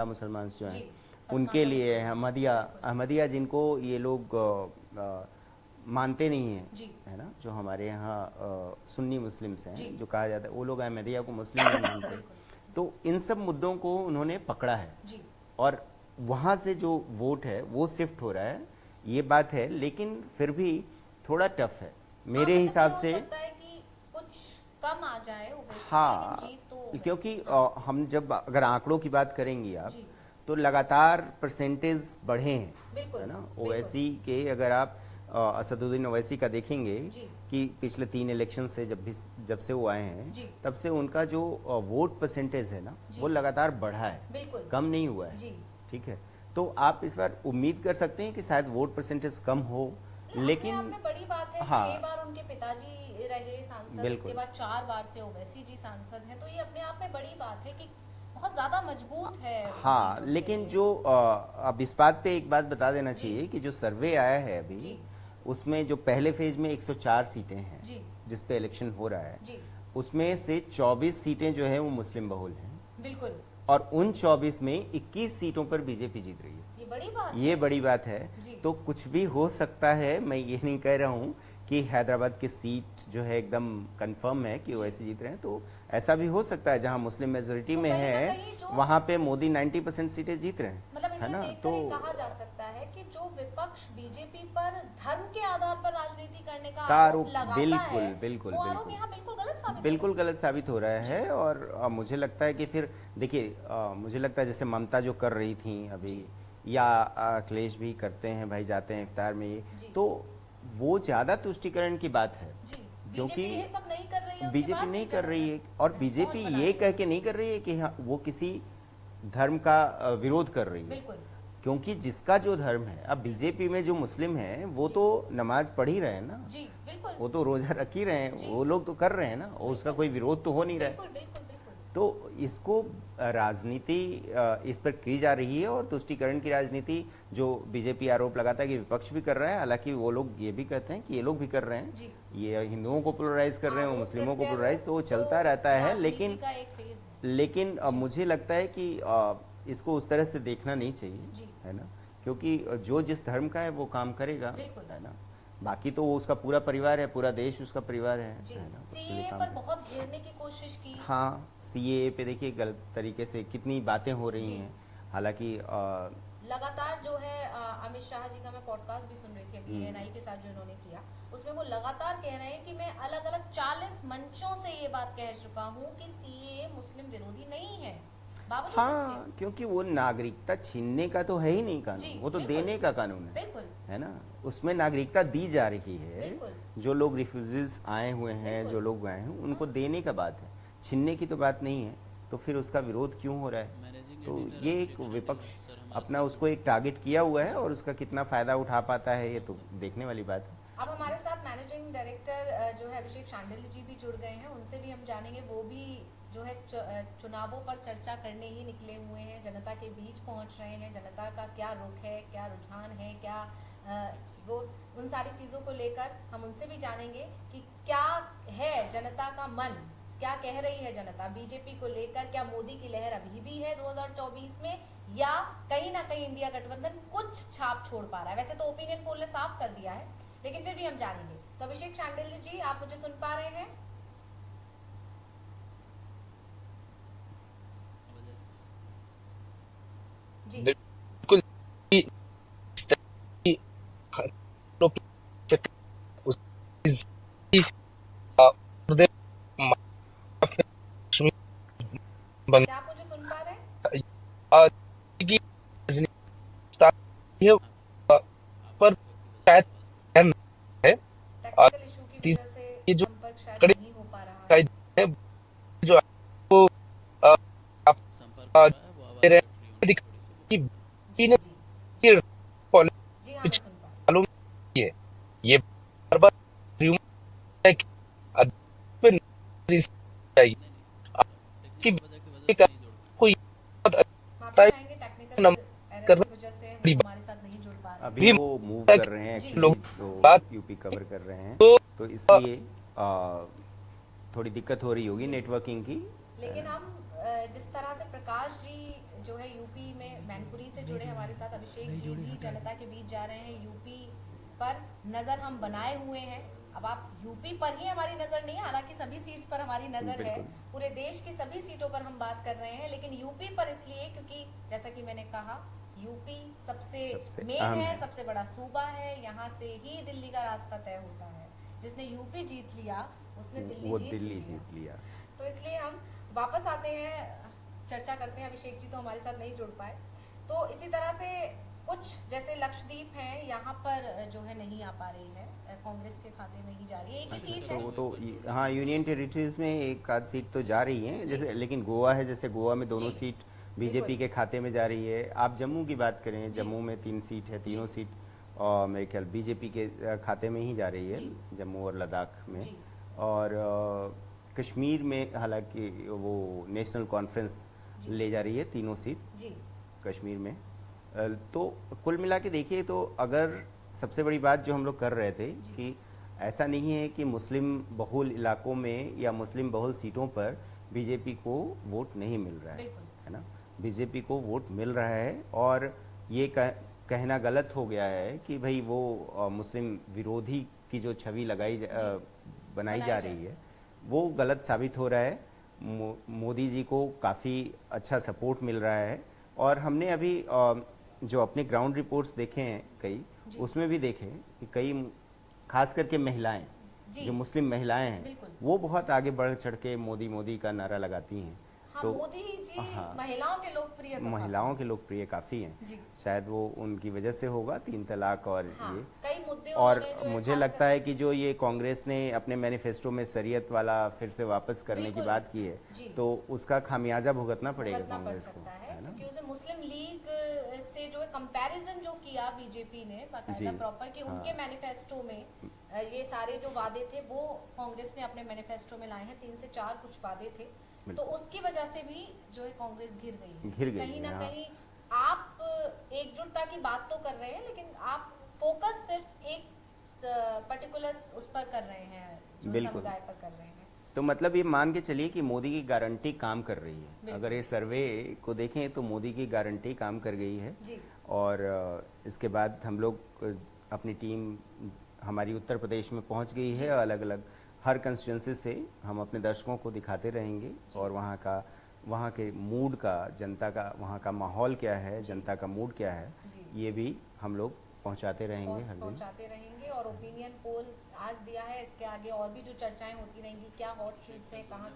मुसलमान जो हैं उनके लिए अहमदिया जिनको ये लोग मानते नहीं हैं, है ना, जो हमारे यहाँ सुन्नी मुस्लिम्स हैं जो कहा जाता है, वो लोग अहमदिया को मुस्लिम नहीं मानते। तो इन सब मुद्दों को उन्होंने पकड़ा है और वहाँ से जो वोट है वो शिफ्ट हो रहा है, ये बात है। लेकिन फिर भी थोड़ा टफ है मेरे हिसाब से। कुछ कम आ जाए हाँ, क्योंकि हम जब अगर आंकड़ों की बात करेंगी आप, तो लगातार परसेंटेज बढ़े हैं, है ना। ओवैसी के अगर आप असदुद्दीन ओवैसी का देखेंगे कि पिछले 3 इलेक्शन से जब से वो आए हैं तब से उनका जो वोट परसेंटेज है ना वो लगातार बढ़ा है, कम नहीं हुआ है। ठीक है, तो आप इस बार उम्मीद कर सकते हैं कि शायद वोट परसेंटेज कम हो, लेकिन में बड़ी बात है, हाँ, 6 बार उनके पिताजी रहे सांसद, इसके बाद 4 बार से ओवैसी जी सांसद हैं, तो ये अपने आप में बड़ी बात है कि बहुत ज्यादा मजबूत है। हाँ, लेकिन जो अब इस बात पे एक बात बता देना चाहिए कि जो सर्वे आया है अभी, उसमें जो पहले फेज में 104 सीटें हैं जिस पे इलेक्शन हो रहा है, उसमें से 24 सीटें जो है वो मुस्लिम बहुल हैं, बिल्कुल, और उन 24 में 21 सीटों पर बीजेपी जीत रही है। ये बड़ी बात है। तो कुछ भी हो सकता है, मैं ये नहीं कह रहा हूँ कि हैदराबाद की सीट जो है एकदम कंफर्म है कि ओवैसी जीत रहे हैं, तो ऐसा भी हो सकता है जहां मुस्लिम मेजोरिटी में है वहां पे मोदी 90% सीटें जीत रहे हैं, मतलब है ना। तो कहा जा सकता है कि जो विपक्ष बीजेपी पर धर्म के आधार पर राजनीति करने का आरोप लगाता बिल्कुल है, बिल्कुल वो आरोप यहाँ बिल्कुल गलत साबित हो रहा है। और मुझे लगता है कि फिर देखिए, मुझे लगता है जैसे ममता जो कर रही थी अभी, या अखिलेश भी करते हैं भाई, जाते हैं इफ्तार में, तो वो ज्यादा तुष्टिकरण की बात है, क्योंकि बीजेपी नहीं कर रही है। और बीजेपी ये कह के नहीं कर रही है कि हाँ वो किसी धर्म का विरोध कर रही है, क्योंकि जिसका जो धर्म है, अब बीजेपी में जो मुस्लिम हैं वो तो नमाज पढ़ ही रहे हैं ना, वो तो रोजा रख ही रहे हैं, वो लोग तो कर रहे हैं ना, उसका कोई विरोध तो हो नहीं रहा है। तो इसको राजनीति इस पर की जा रही है, और तुष्टीकरण की राजनीति जो बीजेपी आरोप लगाता है कि विपक्ष भी कर रहा है, हालांकि वो लोग ये भी कहते हैं कि ये लोग भी कर रहे हैं, ये हिंदुओं को पोलराइज कर रहे हैं, मुस्लिमों को पोलराइज, तो वो चलता रहता है। लेकिन मुझे लगता है कि इसको उस तरह से देखना नहीं चाहिए, है ना, क्योंकि जो जिस धर्म का है वो काम करेगा, है ना। बाकी तो वो उसका पूरा परिवार है, पूरा देश उसका परिवार है ना, उसके लिए काम पर बहुत घेरने की कोशिश की। हाँ, सीएए पे देखिए गलत तरीके से कितनी बातें हो रही हैं, हालांकि लगातार जो है अमित शाह जी का मैं पॉडकास्ट भी सुन रही थी अभी एएनआई के साथ जो इन्होंने किया, उसमें वो लगातार कह रहे हैं कि मैं अलग अलग 40 मंचों से ये बात कह चुका हूँ कि सीएए मुस्लिम विरोधी नहीं है। हाँ, क्योंकि वो नागरिकता छीनने का तो है ही नहीं कानून, वो तो देने का कानून है ना, उसमें नागरिकता दी जा रही है। जो लोग रिफ्यूजीज आए हुए हैं, जो लोग आए हैं, उनको देने का बात है, छीनने की तो बात नहीं है। तो फिर उसका विरोध क्यों हो रहा है? तो ये एक विपक्ष अपना उसको एक टारगेट किया हुआ है, और उसका कितना फायदा उठा पाता है ये तो देखने वाली बात है। अब हमारे साथ मैनेजिंग डायरेक्टर जो है अभिषेक शांडिल्य जी भी जुड़ गए हैं, उनसे भी हम जानेंगे। वो भी जो है चुनावों पर चर्चा करने ही निकले हुए हैं, जनता के बीच पहुंच रहे हैं, जनता का क्या रुख है, क्या रुझान है, क्या वो उन सारी चीजों को लेकर हम उनसे भी जानेंगे कि क्या है जनता का मन, क्या कह रही है जनता बीजेपी को लेकर। क्या मोदी की लहर अभी भी है 2024 में, या कहीं ना कहीं इंडिया गठबंधन कुछ छाप छोड़ पा रहा है? वैसे तो ओपिनियन पोल ने साफ कर दिया है, लेकिन फिर भी हम जानेंगे। तो अभिषेक शांडिल्य जी, आप मुझे सुन पा रहे हैं? जी बिल्कुल। क्या आप मुझे सुन पा रहे हैं? पर शायद है, टेक्निकल इशू की वजह से ये जो संपर्क शायद नहीं हो पा रहा है। जो आपको दे रहे हैं कि ये बार बार है कि कोई अभी वो मूव कर रहे हैं एक्चुअली, तो यूपी कवर कर रहे हैं, तो इसलिए थोड़ी दिक्कत हो रही होगी नेटवर्किंग की। लेकिन हम जिस तरह से प्रकाश जी जो है यूपी में मैनपुरी से जुड़े हमारे साथ अभिषेक जी भी जनता के बीच जा रहे हैं। यूपी पर नजर हम बनाए हुए हैं। अब आप यूपी पर ही हमारी नजर नहीं है, हालांकि सभी सीट्स पर हमारी नजर है, बिल्कुल। पूरे देश की सभी सीटों पर हम बात कर रहे हैं, लेकिन यूपी पर इसलिए क्योंकि जैसा कि मैंने कहा यूपी सबसे सबसे मेन अहम है, है। सबसे बड़ा सूबा है, यहाँ से ही दिल्ली का रास्ता तय होता है। जिसने यूपी जीत लिया उसने वो दिल्ली दिल्ली जीत लिया। जीत लिया। तो इसलिए हम वापस आते हैं, चर्चा करते हैं। अभिषेक जी तो हमारे साथ नहीं जुड़ पाए, तो इसी तरह से कुछ जैसे लक्षद्वीप है, यहाँ पर जो है नहीं आ पा रही है, कांग्रेस के खाते में ही जा रही है, एक ही सीट तो है। वो तो हाँ, यूनियन टेरिटरीज में एक आध सीट तो जा रही है, जैसे लेकिन गोवा है, जैसे गोवा में दोनों जी, सीट बीजेपी के खाते में जा रही है। आप जम्मू की बात करें, जम्मू में 3 सीट है, तीनों जी। सीट और मेरे ख्याल बीजेपी के खाते में ही जा रही है, जी। जम्मू और लद्दाख में। जी। और कश्मीर में हालांकि वो नेशनल कॉन्फ्रेंस जी। ले जा रही है तीनों सीट जी कश्मीर में। तो कुल मिला के देखिए तो अगर सबसे बड़ी बात जो हम लोग कर रहे थे कि ऐसा नहीं है कि मुस्लिम बहुल इलाकों में या मुस्लिम बहुल सीटों पर बीजेपी को वोट नहीं मिल रहा है, बिल्कुल। है ना। बीजेपी को वोट मिल रहा है और ये कहना गलत हो गया है कि भाई वो मुस्लिम विरोधी की जो छवि बनाई जा रही है वो गलत साबित हो रहा है। मोदी जी को काफ़ी अच्छा सपोर्ट मिल रहा है। और हमने अभी जो अपने ग्राउंड रिपोर्ट्स देखे हैं कई, उसमें भी देखे कि कई खास करके महिलाएं, जी। जो मुस्लिम महिलाएं हैं, बिल्कुल। वो बहुत आगे बढ़ चढ़ के मोदी मोदी का नारा लगाती हैं। हाँ, तो मोदी जी हाँ, महिलाओं के लोकप्रिय तो महिलाओं के लोकप्रिय काफ़ी हैं। जी। शायद वो उनकी वजह से होगा 3 तलाक और हाँ, ये। कई मुद्दे और उन्होंने जो है मुझे खास लगता है कि जो ये कांग्रेस ने अपने मैनिफेस्टो में शरीयत वाला फिर से वापस करने की बिल्कुल। बात की है, जी। तो उसका खामियाजा भुगतना पड़ेगा भुगतना पड़ कांग्रेस को, सकता है, है ना। क्योंकि उसे मुस्लिम लीग से जो है कंपैरिजन जो किया बीजेपी ने बाकायदा जी। प्रॉपर कि उनके हाँ। मैनिफेस्टो में ये सारे जो वादे थे वो कांग्रेस ने अपने मैनिफेस्टो में लाए हैं, 3 से 4 कुछ वादे थे, तो बिल्कुल। उसकी वजह से भी जो है कांग्रेस घिर गई है। घिर गई कहीं ना है, हाँ। कहीं आप एकजुटता की बात तो कर रहे हैं, लेकिन आप फोकस सिर्फ एक पर्टिकुलर उस पर कर रहे हैं, जो बिल्कुल। समुदाय पर कर रहे हैं। तो मतलब ये मान के चलिए कि मोदी की गारंटी काम कर रही है। बिल्कुल। अगर ये सर्वे को देखें तो मोदी की गारंटी काम कर गई है। जी। और इसके बाद हम लोग अपनी टीम हमारी उत्तर प्रदेश में पहुंच गई है। अलग अलग हर कंस्टिट्यूंसी से हम अपने दर्शकों को दिखाते रहेंगे और वहाँ के मूड का, जनता का, वहाँ का माहौल क्या है, जनता का मूड क्या है, जी। ये भी हम लोग पहुंचाते रहेंगे हर दिन। पहुंचाते रहेंगे। और ओपिनियन पोल आज दिया है, इसके आगे और भी जो चर्चाएं होती रहेंगी, क्या हॉट सीट्स है, कहाँ